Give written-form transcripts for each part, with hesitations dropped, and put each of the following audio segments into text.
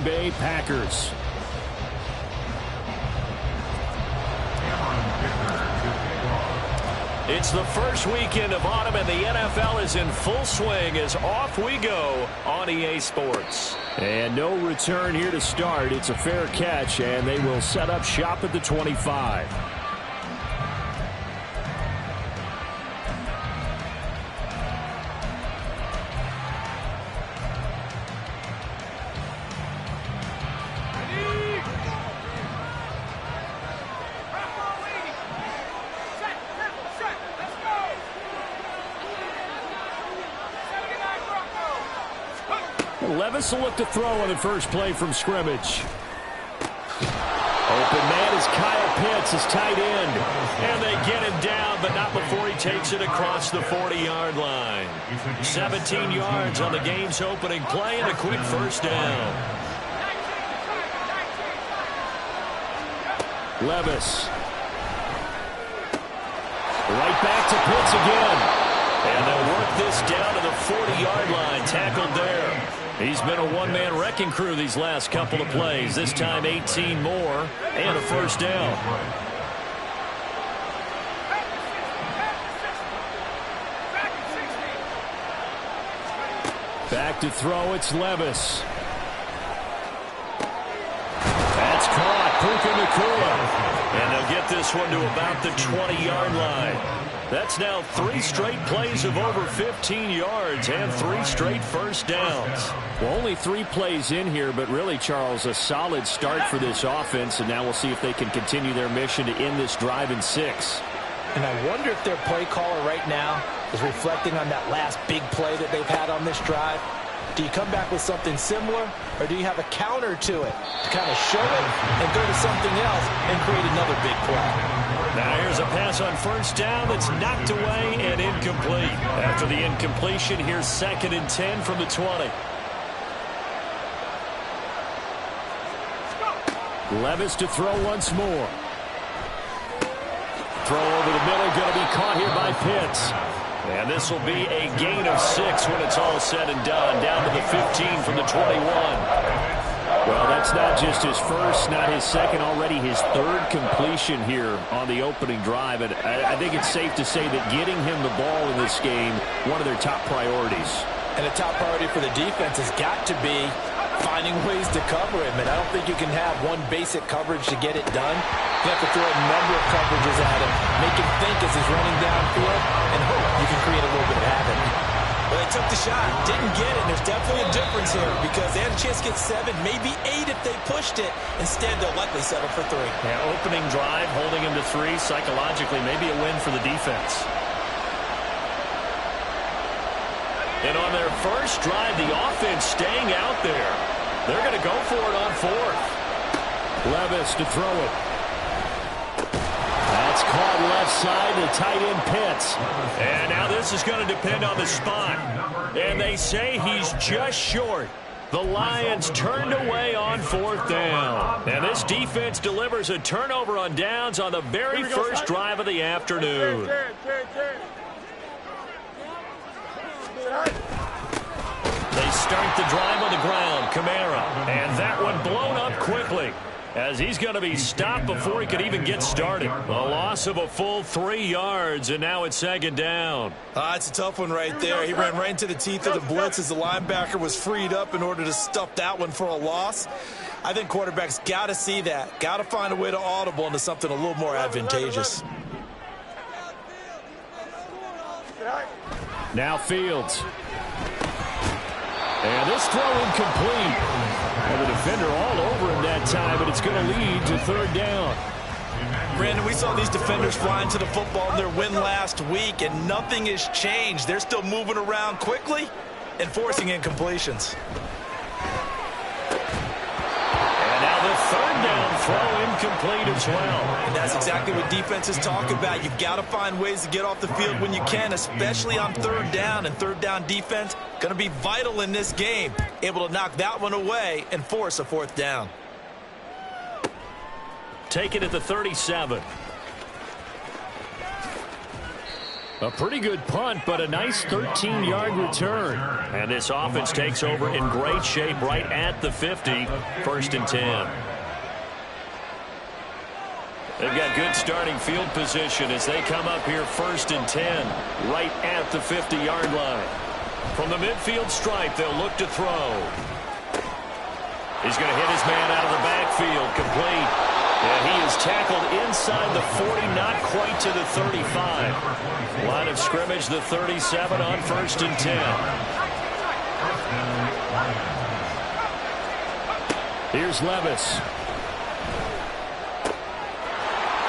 Bay Packers. It's the first weekend of autumn, and the NFL is in full swing as off we go on EA Sports. And no return here to start. It's a fair catch, and they will set up shop at the 25. Levis will look to throw on the first play from scrimmage. Open man is Kyle Pitts, his tight end. And they get him down, but not before he takes it across the 40-yard line. 17 yards on the game's opening play and a quick first down. Levis. Right back to Pitts again. And they'll work this down to the 40-yard line, tackled there. He's been a one-man wrecking crew these last couple of plays. This time 18 more and a first down. Back to throw, it's Levis. That's caught, Puka Nacua. And they'll get this one to about the 20-yard line. That's now 3 straight plays of over 15 yards and 3 straight first downs. Well, only 3 plays in here, but really, Charles, a solid start for this offense, and now we'll see if they can continue their mission to end this drive in 6. And I wonder if their play caller right now is reflecting on that last big play that they've had on this drive. Do you come back with something similar, or do you have a counter to it to kind of show it and go to something else and create another big play? Now here's a pass on first down that's knocked away and incomplete. After the incompletion, here's 2nd and 10 from the 20. Levis to throw once more. Throw over the middle, going to be caught here by Pitts. And this will be a gain of 6 when it's all said and done. Down to the 15 from the 21. Well, that's not just his first, not his second, already his 3rd completion here on the opening drive. And I think it's safe to say that getting him the ball in this game, one of their top priorities. And a top priority for the defense has got to be finding ways to cover him. And I don't think you can have one basic coverage to get it done. You have to throw a number of coverages at him, make him think as he's running downfield, and hope you can create a little bit of havoc. Well, they took the shot, didn't get it. There's definitely a difference here because they had a chance to get 7, maybe 8 if they pushed it. Instead, they'll likely settle for 3. Yeah, opening drive, holding him to 3, psychologically, maybe a win for the defense. And on their first drive, the offense staying out there. They're going to go for it on 4th. Levis to throw it. That's caught left side to tight end Pitts. And now this is going to depend on the spot. And they say he's just short. The Lions turned away on 4th down. And this defense delivers a turnover on downs on the very first drive of the afternoon. They start the drive on the ground. Kamara. And that one blown up quickly, as he's going to be stopped before he could even get started. A loss of a full 3 yards, and now it's 2nd down. It's a tough one right there. He ran right into the teeth of the blitz as the linebacker was freed up in order to stuff that one for a loss. I think quarterbacks got to see that. Got to find a way to audible into something a little more advantageous. Now Fields. And this throw incomplete. And the defender all over him that time, but it's going to lead to 3rd down. Brandon, we saw these defenders flying to the football in their win last week, and nothing has changed. They're still moving around quickly and forcing incompletions. And now the 3rd down throw incomplete as well. And that's exactly what defenses talk about. You've got to find ways to get off the field when you can, especially on 3rd down. And 3rd down defense going to be vital in this game. Able to knock that one away and force a 4th down. Take it at the 37. A pretty good punt, but a nice 13-yard return. And this offense takes over in great shape right at the 50, 1st and 10. They've got good starting field position as they come up here 1st and 10, right at the 50-yard line. From the midfield stripe, they'll look to throw. He's going to hit his man out of the backfield, complete. And he is tackled inside the 40, not quite to the 35. Line of scrimmage, the 37 on 1st and 10. Here's Levis.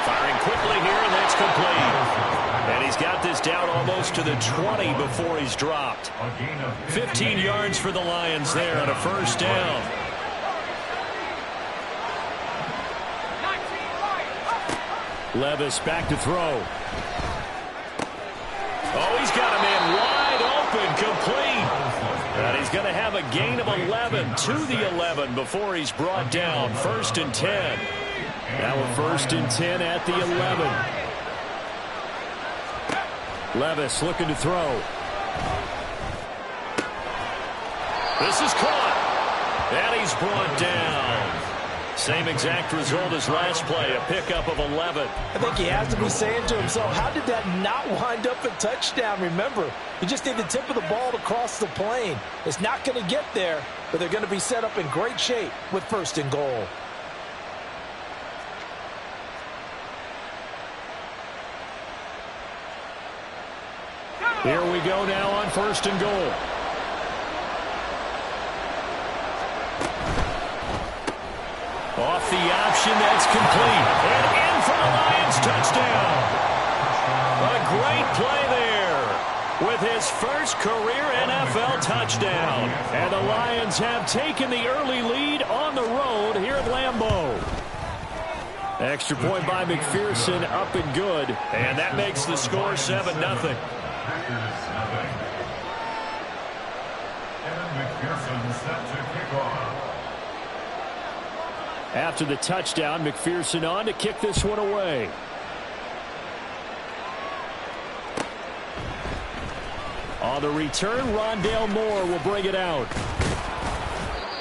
Firing quickly here, and that's complete. And he's got this down almost to the 20 before he's dropped. 15 yards for the Lions there on a 1st down. Levis back to throw. Oh, he's got a man wide open, complete. And he's going to have a gain of 11 to the 11 before he's brought down. 1st and 10. Now a 1st and 10 at the 11. Levis looking to throw. This is caught. And he's brought down. Same exact result as last play, a pickup of 11. I think he has to be saying to himself, how did that not wind up a touchdown? Remember, you just need the tip of the ball to cross the plane. It's not going to get there, but they're going to be set up in great shape with 1st and goal. Here we go now on 1st and goal. Off the option, that's complete. And in for the Lions, touchdown. A great play there with his first career NFL touchdown. And the Lions have taken the early lead on the road here at Lambeau. Extra point by McPherson, up and good. And that makes the score 7-0. After the touchdown, McPherson on to kick this one away. On the return, Rondale Moore will bring it out.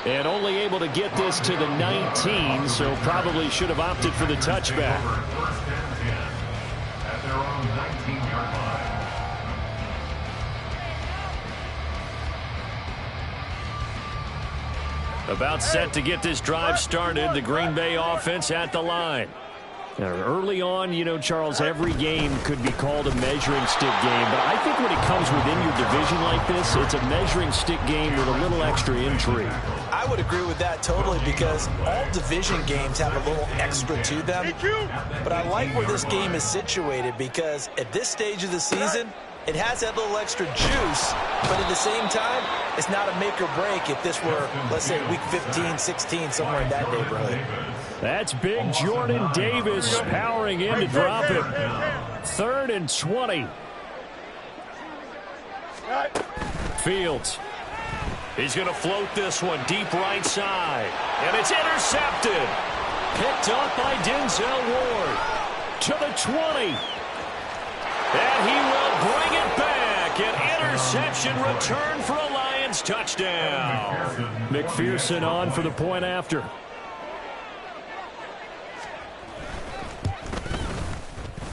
And only able to get this to the 19, so probably should have opted for the touchback. At their own 19-yard line. About set to get this drive started, the Green Bay offense at the line. Now, early on, you know, Charles, every game could be called a measuring stick game, but I think when it comes within your division like this, it's a measuring stick game with a little extra intrigue. I would agree with that totally because all division games have a little extra to them. But I like where this game is situated because at this stage of the season, it has that little extra juice, but at the same time, it's not a make or break if this were, let's say, week 15, 16, somewhere in that neighborhood. That's big Jordan Davis powering in to drop it. 3rd and 20. Fields. He's going to float this one deep right side. And it's intercepted. Picked up by Denzel Ward. To the 20. And he will bring it back. An interception return for a Lions touchdown. McPherson on for the point after.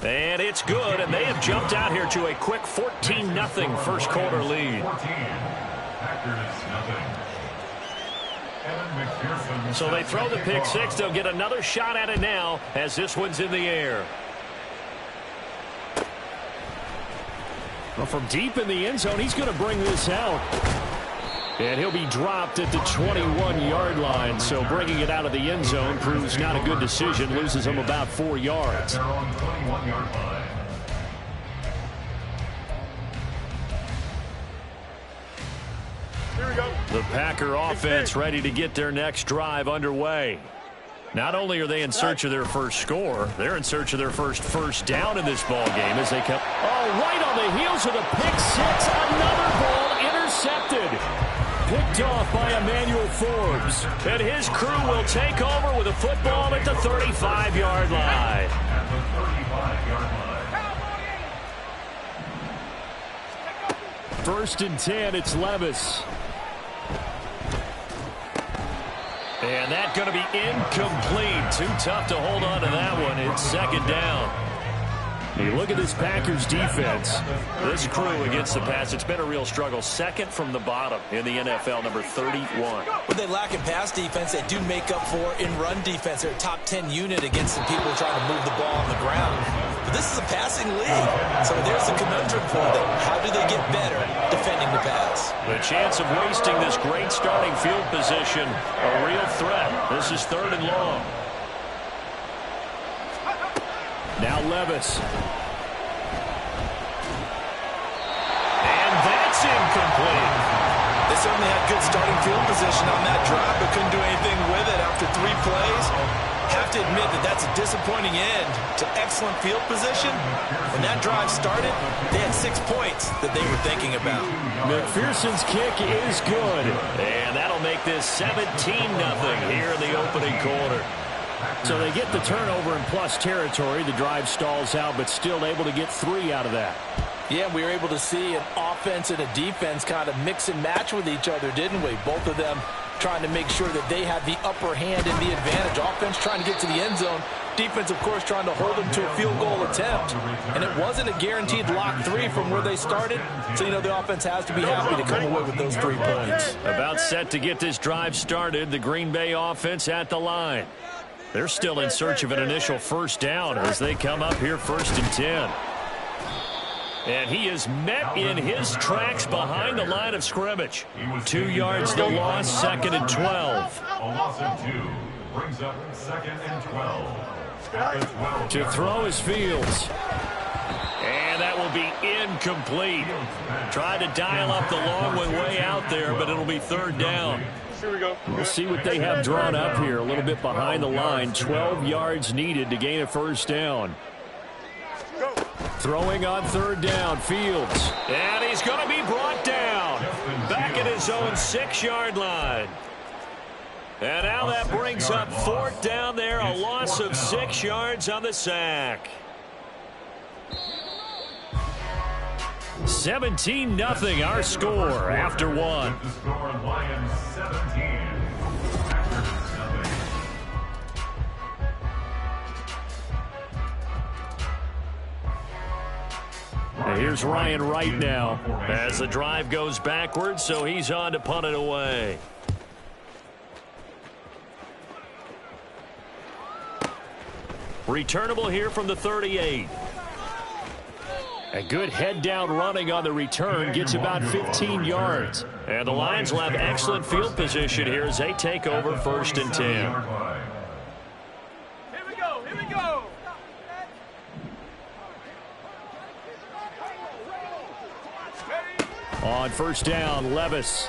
And it's good, and they have jumped out here to a quick 14-0 first quarter lead. So they throw the pick six. They'll get another shot at it now as this one's in the air. Well, from deep in the end zone, he's going to bring this out. And he'll be dropped at the 21-yard line. So bringing it out of the end zone proves not a good decision. Loses him about 4 yards. Here we go. The Packer offense ready to get their next drive underway. Not only are they in search of their first score, they're in search of their first down in this ball game as they come. Oh, right on the heels of the pick six. Another ball intercepted. Picked off by Emmanuel Forbes. And his crew will take over with a football at the 35-yard line. First and 10, it's Levis. And that's going to be incomplete. Too tough to hold on to that one. It's second down. You look at this Packers defense. This crew against the pass, it's been a real struggle. Second from the bottom in the NFL, number 31. What they lack in pass defense, they do make up for in run defense. They're a top 10 unit against some people trying to move the ball on the ground. But this is a passing league. So there's the conundrum for them. How do they get better defending the pass? The chance of wasting this great starting field position, a real threat. This is third and long. Now Levis. And that's incomplete. They certainly had good starting field position on that drive, but couldn't do anything with it after 3 plays. Have to admit that that's a disappointing end to excellent field position. When that drive started, they had 6 points that they were thinking about. McPherson's kick is good. And that'll make this 17-0 here in the opening quarter. So they get the turnover in plus territory. The drive stalls out, but still able to get 3 out of that. Yeah, we were able to see an offense and a defense kind of mix and match with each other, didn't we? Both of them trying to make sure that they had the upper hand and the advantage. Offense trying to get to the end zone. Defense, of course, trying to hold them to a field goal attempt. And it wasn't a guaranteed lock 3 from where they started. So, you know, the offense has to be happy to come away with those 3 points. About set to get this drive started. The Green Bay offense at the line. They're still in search of an initial first down as they come up here first and 10. And he is met in his tracks behind the line of scrimmage. 2 yards the loss, second and 12. A loss of 2 brings up second and 12. To throw is Fields. And that will be incomplete. Tried to dial up the long one way out there, but it'll be third down. Here we go. We'll see what they have drawn up here. A little bit behind the line. 12 yards needed to gain a first down. Throwing on third down, Fields. And he's going to be brought down. Back at his own 6-yard line. And now that brings up fourth down there. A loss of 6 yards on the sack. 17-0 our score after 1. The score, Lions 17. And here's Ryan Wright now as the drive goes backwards, so he's on to punt it away. Returnable here from the 38. A good head-down running on the return gets about 15 yards. And the Lions will have excellent field position here as they take over first and 10. Here we go. Here we go. On first down, Levis.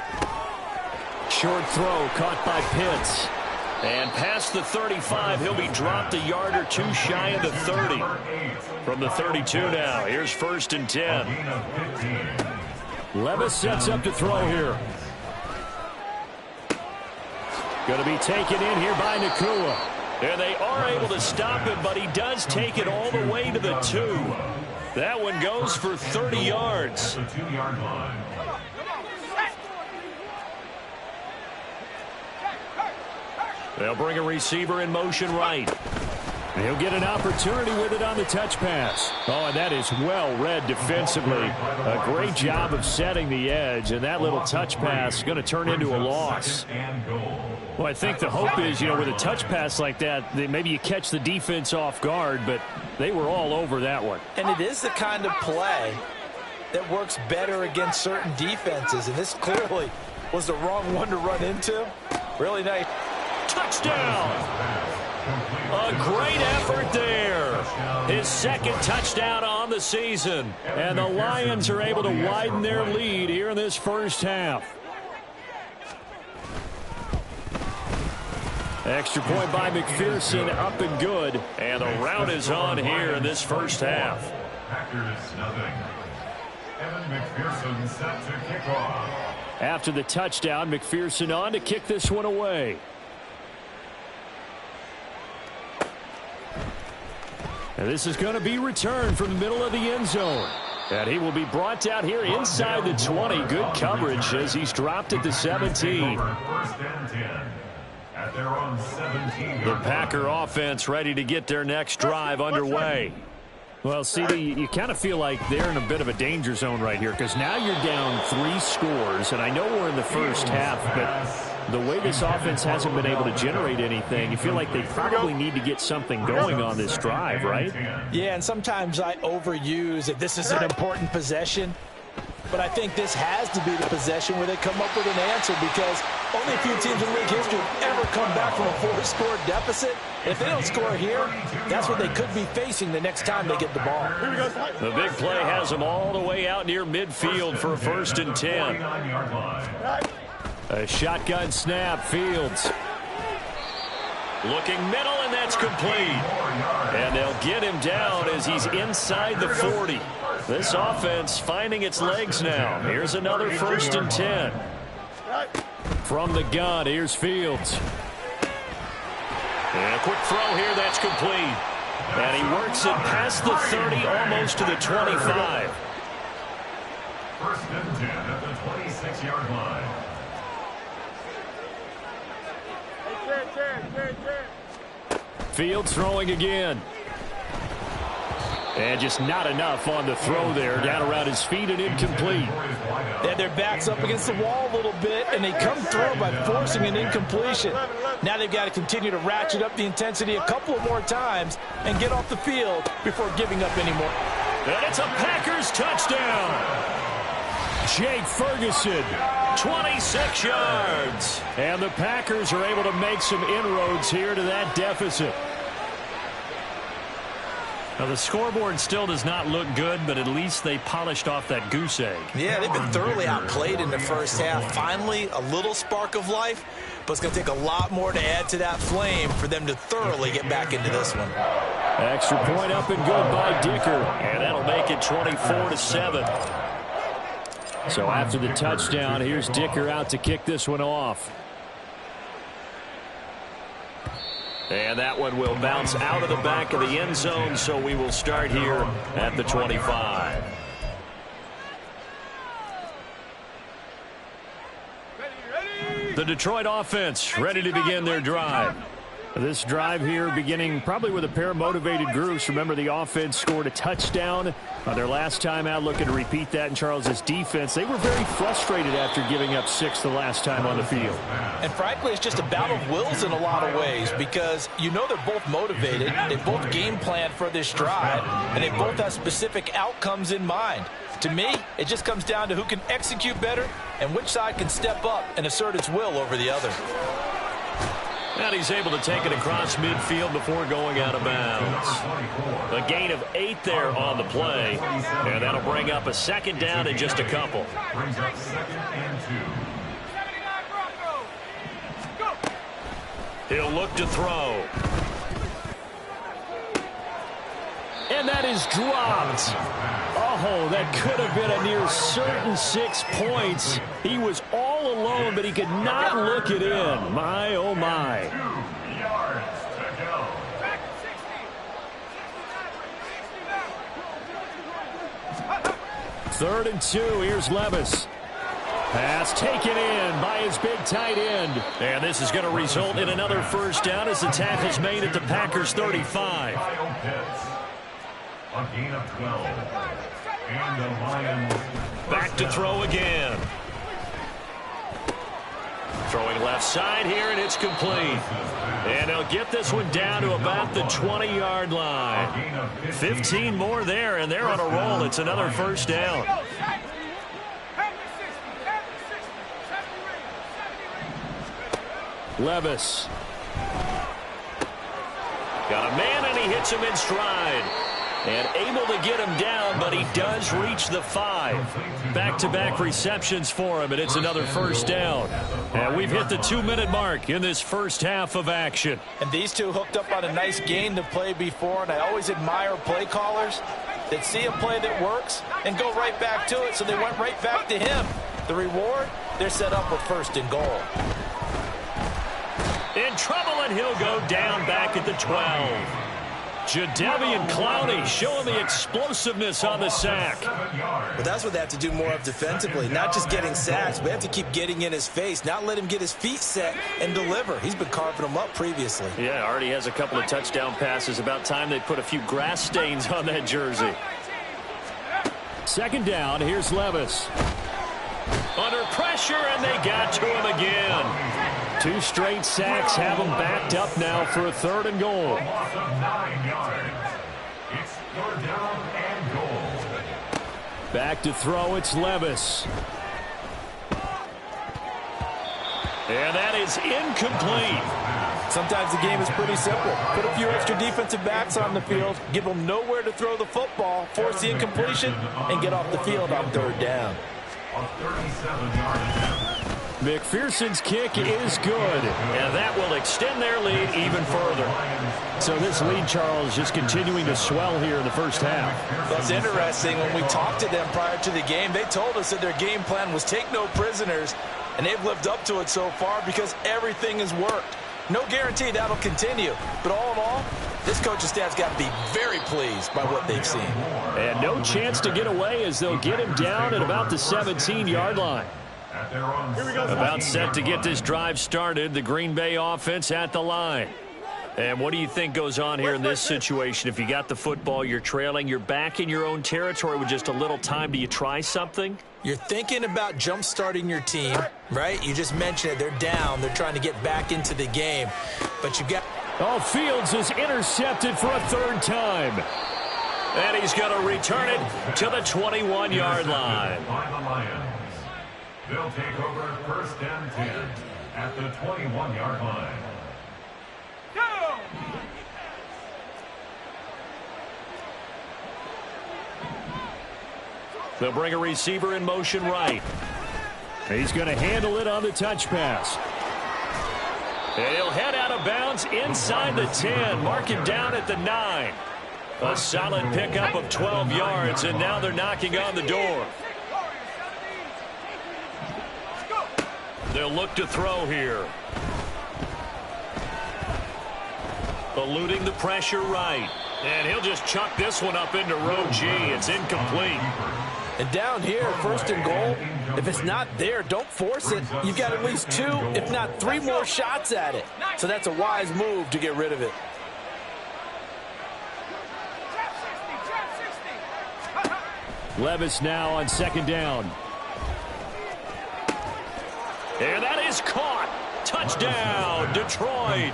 Short throw caught by Pitts. And past the 35, he'll be dropped a yard or 2 shy of the 30. From the 32 now, here's first and 10. Levis sets up to throw here. Going to be taken in here by Nakua. And they are able to stop him, but he does take it all the way to the 2. That one goes for 30 yards. The 2-yard line. They'll bring a receiver in motion right. And he'll get an opportunity with it on the touch pass. Oh, and that is well read defensively. A great job of setting the edge, and that little touch pass is going to turn into a loss. Well, I think the hope is, you know, with a touch pass like that, maybe you catch the defense off guard, but they were all over that one. And it is the kind of play that works better against certain defenses, and this clearly was the wrong one to run into. Really nice. Touchdown! A great effort there. His second touchdown on the season. And the Lions are able to widen their lead here in this first half. Extra point by McPherson, up and good. And the rout is on here in this first half. Packers nothing. Evan McPherson set to kick off. After the touchdown, McPherson on to kick this one away. And this is going to be returned from the middle of the end zone. And he will be brought down here inside the 20. Good coverage as he's dropped at the 17. First and 10. At their own 17. The Packer offense ready to get their next drive underway. Well, CD, you kind of feel like they're in a bit of a danger zone right here because now you're down 3 scores, and I know we're in the first half, but the way this offense hasn't been able to generate anything, you feel like they probably need to get something going on this drive, right? Yeah, and sometimes I overuse that this is an important possession, but I think this has to be the possession where they come up with an answer because only a few teams in league history have ever come back from a 4-score deficit. If they don't score here, that's what they could be facing the next time they get the ball. The big play has them all the way out near midfield for a 1st and 10. A shotgun snap, Fields. Looking middle, and that's complete. And they'll get him down as he's inside the 40. This offense finding its legs now. Here's another 1st and 10. From the gun, here's Fields. And a quick throw here, that's complete. And he works it past the 30, almost to the 25. 1st and 10 at the 26-yard line. Fields throwing again. And just not enough on the throw there. Down around his feet and incomplete. They had their backs up against the wall a little bit, and they come through by forcing an incompletion. Now they've got to continue to ratchet up the intensity a couple of more times and get off the field before giving up any more. And it's a Packers touchdown. Jake Ferguson, 26 yards. And the Packers are able to make some inroads here to that deficit. Now, the scoreboard still does not look good, but at least they polished off that goose egg. Yeah, they've been thoroughly outplayed in the first half. Finally, a little spark of life, but it's going to take a lot more to add to that flame for them to thoroughly get back into this one. Extra point up and good by Dicker, and that'll make it 24-7. So after the touchdown, here's Dicker out to kick this one off. And that one will bounce out of the back of the end zone, so we will start here at the 25. The Detroit offense ready to begin their drive. This drive here beginning probably with a pair of motivated groups. Remember, the offense scored a touchdown on their last time out. Looking to repeat that in Charles's defense. They were very frustrated after giving up 6 the last time on the field. And frankly, it's just a battle of wills in a lot of ways because you know they're both motivated. They both game plan for this drive, and they both have specific outcomes in mind. To me, it just comes down to who can execute better and which side can step up and assert its will over the other. And he's able to take it across midfield before going out of bounds. A gain of 8 there on the play. And that'll bring up a 2nd down in just a couple. Brings up 2nd and 2. He'll look to throw. And that is dropped. Oh, that could have been a near certain 6 points. He was all alone, but he could not look it in. My, oh, my. 2 yards to go. Third and 2. Here's Levis. Pass taken in by his big tight end. And this is going to result in another 1st down as the tackle's made at the Packers' 35. A gain of 12. And the Lions Back to throw again. Throwing left side here, and it's complete. And they'll get this one down to about the 20-yard line. 15 more there, and they're on a roll. It's another 1st down. Levis. Got a man, and he hits him in stride. And able to get him down, but he does reach the 5. Back-to-back receptions for him, and it's another 1st down. And we've hit the 2-minute mark in this first half of action. And these two hooked up on a nice gain to play before, and I always admire play callers that see a play that works and go right back to it, so they went right back to him. The reward, they're set up with 1st and goal. In trouble, and he'll go down back at the 12. Jadeveon Clowney showing the explosiveness on the sack. Well, that's what they have to do more of defensively, not just getting sacks, but they have to keep getting in his face, not let him get his feet set and deliver. He's been carving them up previously. Yeah, already has a couple of touchdown passes. About time they put a few grass stains on that jersey. Second down, here's Levis. Under pressure, and they got to him again. 2 straight sacks have him backed up now for a 3rd and goal. Loss of 9 yards. It's 3rd down and goal. Back to throw, it's Levis. And that is incomplete. Sometimes the game is pretty simple. Put a few extra defensive backs on the field, give them nowhere to throw the football, force the incompletion, and get off the field on 3rd down. A 37-yard attempt. McPherson's kick is good. And that will extend their lead even further. So this lead, Charles, just continuing to swell here in the first half. That's interesting. When we talked to them prior to the game, they told us that their game plan was take no prisoners, and they've lived up to it so far because everything has worked. No guarantee that'll continue. But all in all, this coaching staff's got to be very pleased by what they've seen. And no chance to get away as they'll get him down at about the 17-yard line. About set to get this drive started. The Green Bay offense at the line. And what do you think goes on here in this situation? If you got the football, you're trailing, you're back in your own territory with just a little time. Do you try something? You're thinking about jump-starting your team, right? You just mentioned it. They're down. They're trying to get back into the game. But you got... Oh, Fields is intercepted for a 3rd time. And he's going to return it to the 21-yard line. By the Lions. They'll take over 1st and 10 at the 21-yard line. They'll bring a receiver in motion right. He's going to handle it on the touch pass. And he'll head out of bounds inside the 10. Mark him down at the 9. A solid pickup of 12 yards, and now they're knocking on the door. They'll look to throw here. Eluding the pressure right. And he'll just chuck this one up into row G. It's incomplete. And down here, 1st and goal, if it's not there, don't force it. You've got at least 2, if not 3 more shots at it. So that's a wise move to get rid of it. Levis now on 2nd down. And that is caught. Touchdown, Detroit.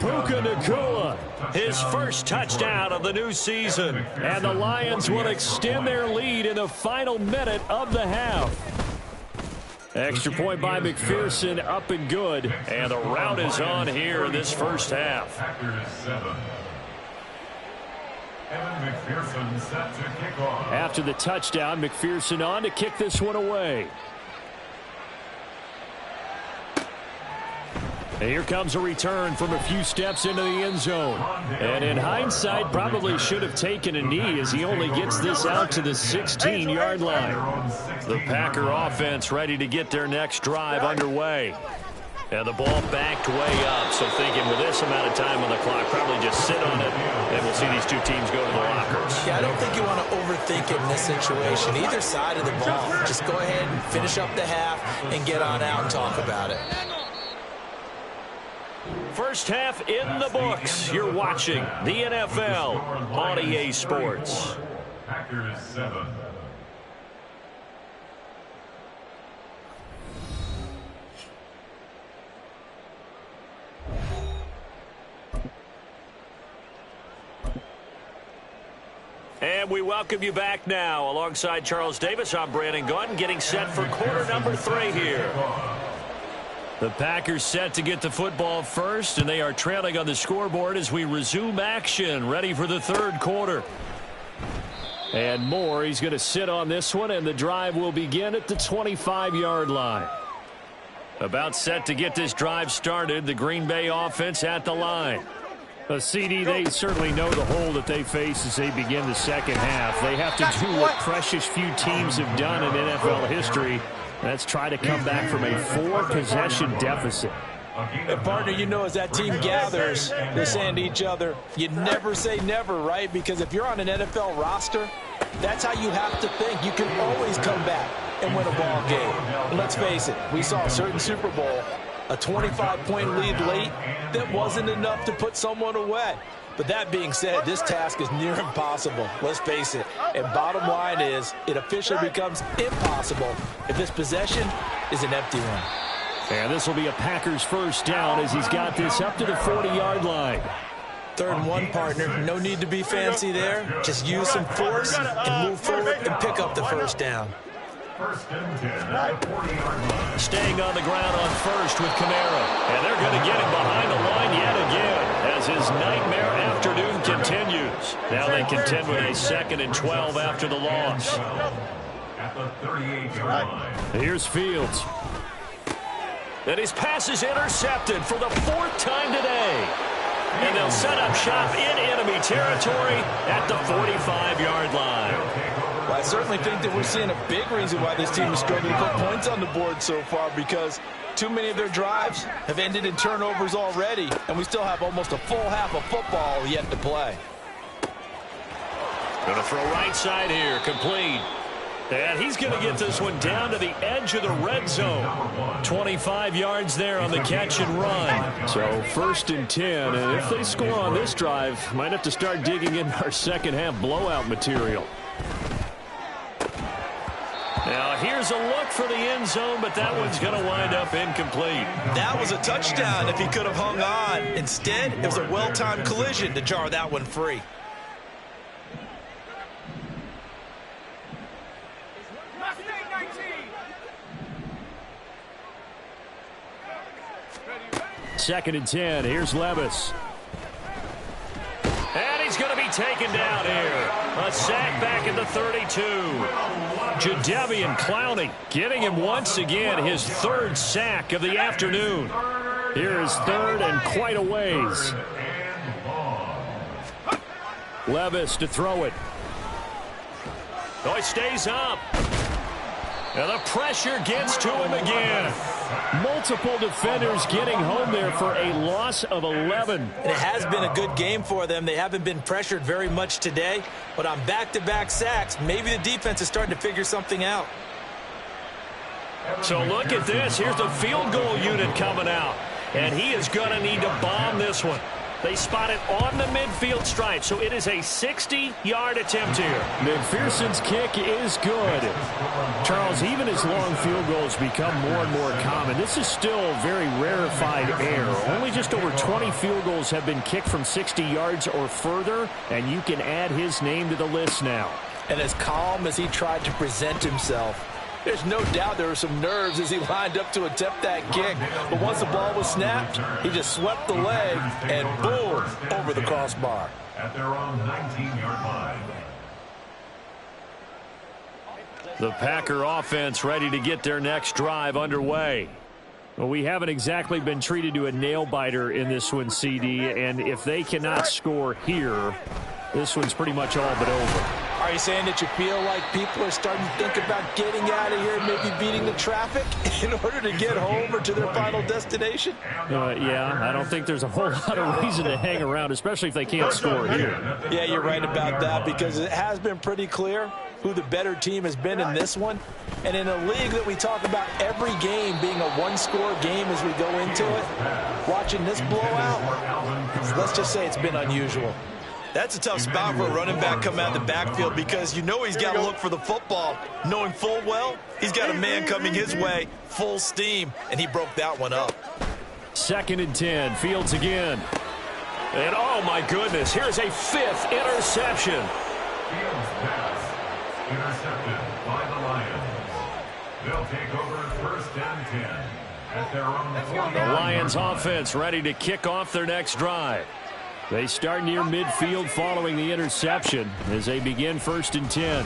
Puka Nacua. His first touchdown of the new season. And the Lions will extend their lead in the final minute of the half. Extra point by McPherson, up and good. And the route is on here in this first half. Packers 7. Evan McPherson set to kick off. After the touchdown, McPherson on to kick this one away. And here comes a return from a few steps into the end zone. And in hindsight, probably should have taken a knee as he only gets this out to the 16-yard line. The Packer offense ready to get their next drive underway. And the ball backed way up. So thinking with this amount of time on the clock, probably just sit on it. And we'll see these two teams go to the lockers. Yeah, I don't think you want to overthink it in this situation. Either side of the ball. Just go ahead and finish up the half and get on out and talk about it. First half in the books. You're watching the NFL on EA Sports. Packers 7. And we welcome you back now. Alongside Charles Davis, I'm Brandon Gunn, getting set for quarter number 3 here. The Packers set to get the football first, and they are trailing on the scoreboard as we resume action, ready for the 3rd quarter. And Moore, he's going to sit on this one, and the drive will begin at the 25-yard line. About set to get this drive started, the Green Bay offense at the line. CD, they certainly know the hole that they face as they begin the second half. They have to do what precious few teams have done in NFL history. That's try to come back from a 4-possession deficit. And partner, you know, as that team gathers, they're saying to each other, you never say never, right? Because if you're on an NFL roster, that's how you have to think. You can always come back and win a ball game. And let's face it, we saw a certain Super Bowl, a 25-point lead late that wasn't enough to put someone away. But that being said, this task is near impossible. Let's face it. And bottom line is, it officially becomes impossible if this possession is an empty one. And this will be a Packers first down as he's got this up to the 40-yard line. 3rd and 1, partner. No need to be fancy there. Just use some force and move forward and pick up the first down. Staying on the ground on first with Kamara. And they're going to get him behind the line yet again as his nightmare afternoon continues. Now they contend with a 2nd and 12 after the loss. At the 38-yard line. Here's Fields. And his pass is intercepted for the 4th time today. And they'll set up shop in enemy territory at the 45-yard line. Well, I certainly think that we're seeing a big reason why this team is struggling to put points on the board so far, because too many of their drives have ended in turnovers already, and we still have almost a full half of football yet to play. Going to throw right side here, complete. And he's going to get this one down to the edge of the red zone. 25 yards there on the catch and run. So 1st and 10, and if they score on this drive, might have to start digging in our second half blowout material. Now here's a look for the end zone, but that one's going to wind up incomplete. That was a touchdown if he could have hung on. Instead, it was a well-timed collision to jar that one free. Second and 10. Here's Levis. And he's going to be taken down here. A sack back at the 32. Jadeveon Clowney getting him once again his 3rd sack of the afternoon. Here is 3rd and quite a ways. Levis to throw it. Oh, he stays up. And the pressure gets to him again. Multiple defenders getting home there for a loss of 11. And it has been a good game for them. They haven't been pressured very much today, but on back-to-back sacks, maybe the defense is starting to figure something out. So look at this. Here's the field goal unit coming out. And he is going to need to bomb this one. They spot it on the midfield stripe, so it is a 60-yard attempt here. McPherson's kick is good. Charles, even as long field goals become more and more common, this is still very rarefied air. Only just over 20 field goals have been kicked from 60 yards or further, and you can add his name to the list now. And as calm as he tried to present himself, there's no doubt there were some nerves as he lined up to attempt that kick. But once the ball was snapped, he just swept the leg and boom, over the crossbar. At their own 19-yard line. The Packer offense ready to get their next drive underway. Well, we haven't exactly been treated to a nail-biter in this one, CD, and if they cannot score here, this one's pretty much all but over. Are you saying that you feel like people are starting to think about getting out of here and maybe beating the traffic in order to get home or to their final destination? Yeah, I don't think there's a whole lot of reason to hang around, especially if they can't score here. Yeah, you're right about that, because it has been pretty clear who the better team has been in this one. And in a league that we talk about every game being a one-score game as we go into it, watching this blowout, let's just say it's been unusual. That's a tough spot for a running back coming out of the backfield, because you know he's got to look for the football, knowing full well he's got a man coming his way full steam, and he broke that one up. 2nd and 10. Fields again. And oh my goodness, here's a 5th interception. Fields pass intercepted by the Lions. They'll take over 1st and 10 at their own 40. The Lions offense ready to kick off their next drive. They start near midfield following the interception as they begin 1st and 10.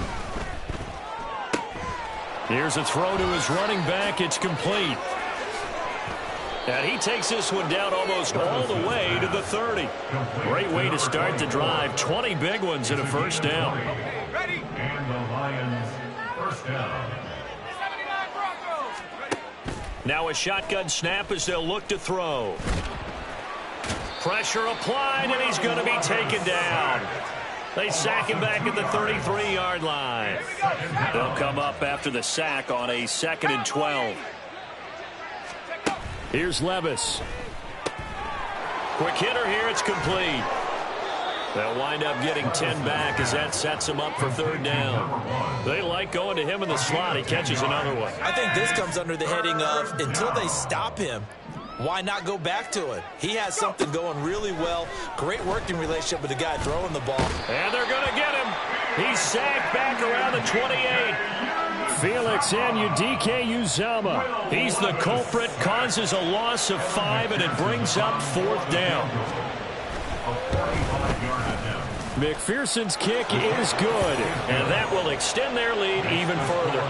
Here's a throw to his running back. It's complete. And he takes this one down almost all the way to the 30. Great way to start the drive. 20 big ones and a first down. And the Lions first down. Now a shotgun snap as they'll look to throw. Pressure applied, and he's going to be taken down. They sack him back at the 33-yard line. They'll come up after the sack on a 2nd and 12. Here's Levis. Quick hitter here. It's complete. They'll wind up getting 10 back as that sets them up for 3rd down. They like going to him in the slot. He catches another one. I think this comes under the heading of until they stop him, why not go back to it? He has something going really well. Great working relationship with the guy throwing the ball. And they're going to get him. He's sacked back around the 28. Felix Anudike-Uzomah. He's the culprit, causes a loss of 5, and it brings up 4th down. McPherson's kick is good. And that will extend their lead even further.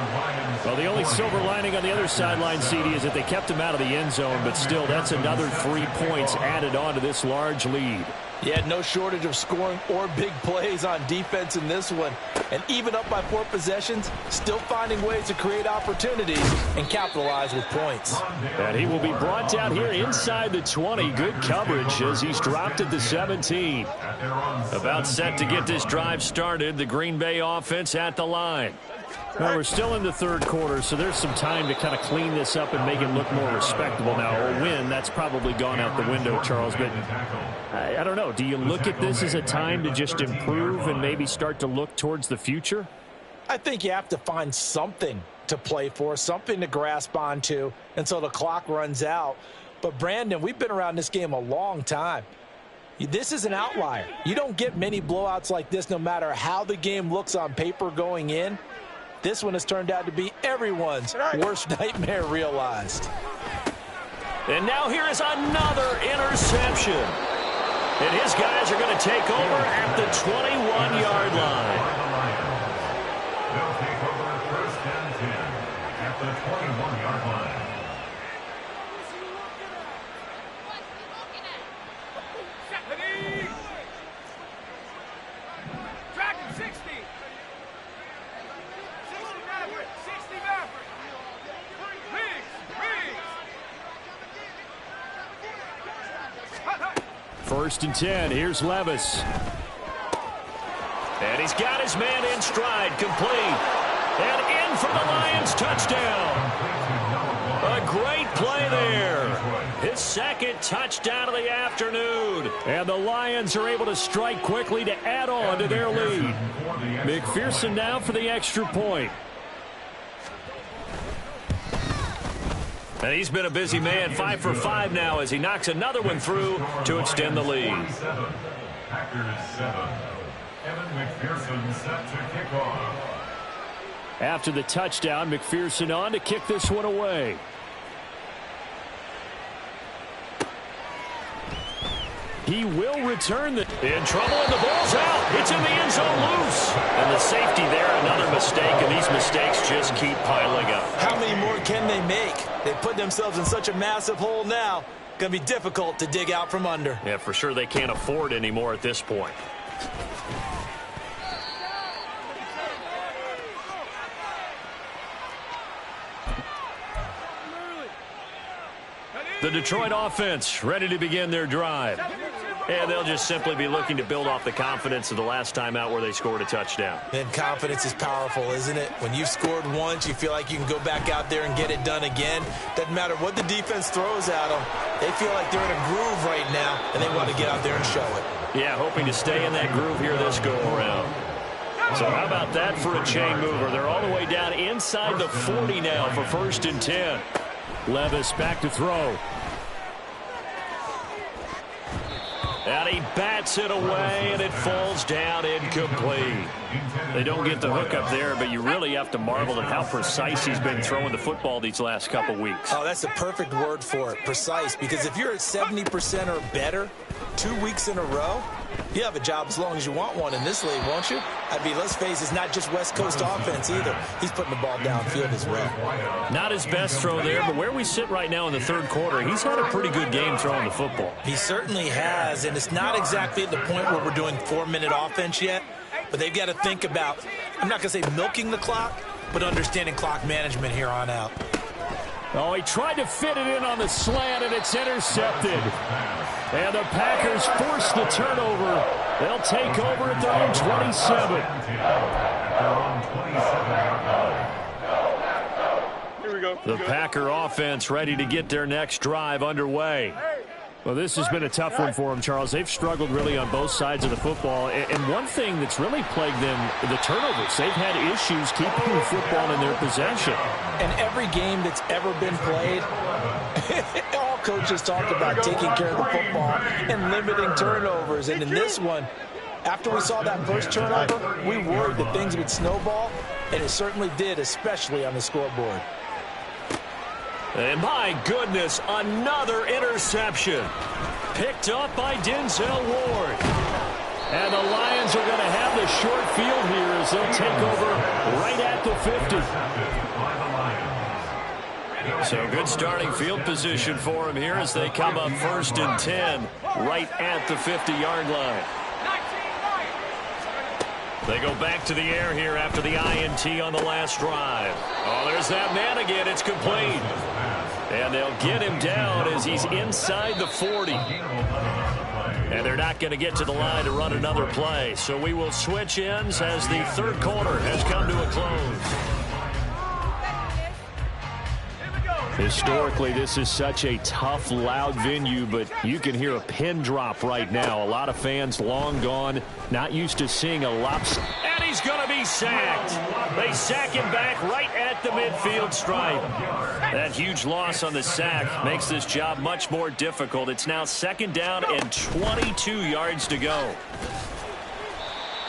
Well, the only silver lining on the other sideline, CD, is that they kept him out of the end zone, but still, that's another 3 points added on to this large lead. Yeah, no shortage of scoring or big plays on defense in this one. And even up by 4 possessions, still finding ways to create opportunities and capitalize with points. And he will be brought down here inside the 20. Good coverage as he's dropped at the 17. About set to get this drive started. The Green Bay offense at the line. Well, we're still in the 3rd quarter, so there's some time to kind of clean this up and make it look more respectable. Now, a win, that's probably gone out the window, Charles, but I don't know. Do you look at this as a time to just improve and maybe start to look towards the future? I think you have to find something to play for, something to grasp onto until the clock runs out. But, Brandon, we've been around this game a long time. This is an outlier. You don't get many blowouts like this no matter how the game looks on paper going in. This one has turned out to be everyone's worst nightmare realized. And now here is another interception. And his guys are going to take over at the 21-yard line. They'll take over 1st and 10 at the 21-yard line. First and 10. Here's Levis. And he's got his man in stride, complete. And in for the Lions touchdown. A great play there. His 2nd touchdown of the afternoon. And the Lions are able to strike quickly to add on to their lead. McPherson now for the extra point. And he's been a busy man, 5 for 5 now as he knocks another one through to extend the lead. Packers 7. Evan McPherson set to kick off. After the touchdown, McPherson on to kick this one away. He will return the... In trouble, and the ball's out. It's in the end zone loose. And the safety there, another mistake, and these mistakes just keep piling up. How many more can they make? They put themselves in such a massive hole now. Going to be difficult to dig out from under. Yeah, for sure they can't afford anymore at this point. The Detroit offense ready to begin their drive. And they'll just simply be looking to build off the confidence of the last time out where they scored a touchdown. And confidence is powerful, isn't it? When you've scored once, you feel like you can go back out there and get it done again. Doesn't matter what the defense throws at them. They feel like they're in a groove right now, and they want to get out there and show it. Yeah, hoping to stay in that groove here this go-around. So how about that for a chain mover? They're all the way down inside the 40 now for 1st and 10. Levis back to throw. And he bats it away, and it falls down incomplete. They don't get the hook up there, but you really have to marvel at how precise he's been throwing the football these last couple weeks. Oh, that's the perfect word for it, precise, because if you're at 70% or better 2 weeks in a row, you have a job as long as you want one in this league, won't you? I mean, let's face it, it's not just West Coast offense either. He's putting the ball downfield as well. Not his best throw there, but where we sit right now in the 3rd quarter, he's had a pretty good game throwing the football. He certainly has, and it's not exactly at the point where we're doing 4-minute offense yet, but they've got to think about, I'm not going to say milking the clock, but understanding clock management here on out. Oh, he tried to fit it in on the slant, and it's intercepted. And the Packers force the turnover. They'll take over at their own 27. Here we go. The Packer offense ready to get their next drive underway. Well, this has been a tough one for them, Charles. They've struggled really on both sides of the football. And one thing that's really plagued them, the turnovers. They've had issues keeping the football in their possession. And every game that's ever been played, all coaches talk about taking care of the football and limiting turnovers. And in this one, after we saw that first turnover, we worried that things would snowball, and it certainly did, especially on the scoreboard. And my goodness, another interception. Picked up by Denzel Ward. And the Lions are going to have the short field here as they'll take over right at the 50. So good starting field position for them here as they come up 1st and 10 right at the 50-yard line. They go back to the air here after the INT on the last drive. Oh, there's that man again. It's complete. And they'll get him down as he's inside the 40. And they're not going to get to the line to run another play. So we will switch ends as the third quarter has come to a close. Historically, this is such a tough, loud venue, but you can hear a pin drop right now. A lot of fans long gone, not used to seeing a lopsided. And he's going to be sacked. They sack him back right at the midfield stripe. That huge loss on the sack makes this job much more difficult. It's now 2nd down and 22 yards to go.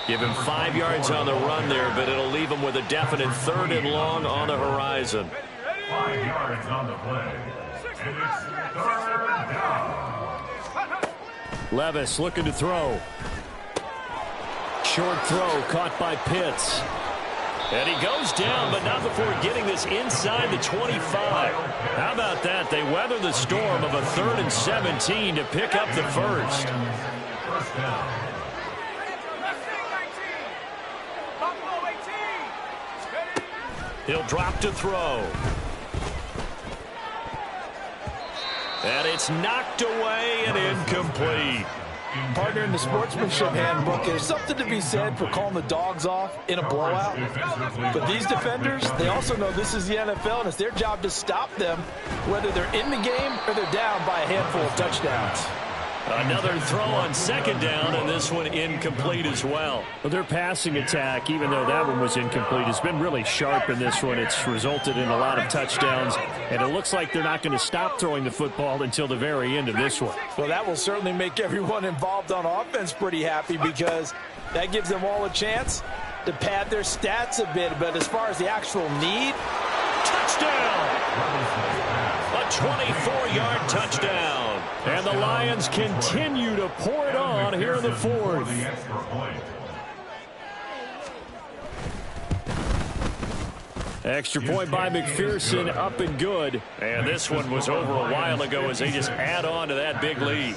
Give him 5 yards on the run there, but it'll leave him with a definite 3rd and long on the horizon. 5 yards on the play. And it's 3rd down. Levis looking to throw. Short throw caught by Pitts. And he goes down, but not before getting this inside the 25. How about that? They weather the storm of a 3rd and 17 to pick up the first. First down. He'll drop to throw. And it's knocked away and incomplete. Partner, in the sportsmanship handbook, there's something to be said for calling the dogs off in a blowout. But these defenders, they also know this is the NFL, and it's their job to stop them, whether they're in the game or they're down by a handful of touchdowns. Another throw on 2nd down, and this one incomplete as well. Well, their passing attack, even though that one was incomplete, has been really sharp in this one. It's resulted in a lot of touchdowns, and it looks like they're not going to stop throwing the football until the very end of this one. Well, that will certainly make everyone involved on offense pretty happy because that gives them all a chance to pad their stats a bit. But as far as the actual need, touchdown! A 24-yard touchdown. And the Lions continue to pour it on here in the 4th. Extra point by McPherson, up and good. And this one was over a while ago as they just add on to that big lead.